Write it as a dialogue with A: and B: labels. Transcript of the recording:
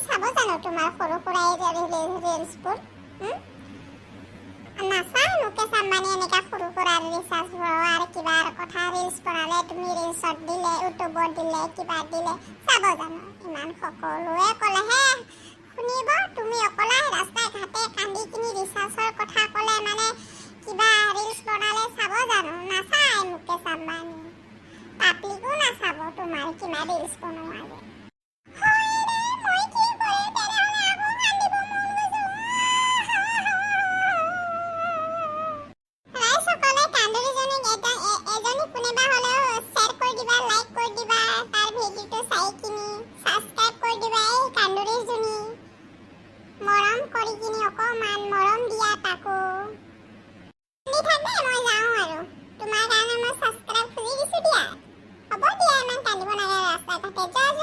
A: চাব জানো তোমাৰ সৰু সুৰা ৰিলছবোৰ? নাচায় মুকেশ আম্বানী এনেকা সৰু সুৰা ৰিচাৰ্জ ভৰোৱাৰ কিবা কথা ৰিলছ বনালে তুমি ৰিলছত দিলে ইউটিউবত দিলে কিবা দিলে চাব জানো? ইমান সকলোৱে ক'লেহে শুনিব, তুমি অকলে ৰাস্তাই ঘাটে কান্দি কিনি ৰিচাৰ্জৰ কথা ক'লে মানে কিবা ৰিলছ বনালে চাব জানো? নাচায় মুকেশ আম্বানী, পাব্লিকো নাচাব তোমাৰ কিবা ৰিলছ বনোৱালে। মৰম কৰি কিনি অকমান মৰম দিয়া তাকো। মই যাওঁ আৰু তোমাৰ কাৰণে মই সাবস্ক্ৰাইব খুজি দিছো দিয়া। হ'ব দিয়া, ইমান কান্দিব নালাগে ৰাস্তা ঘাটে।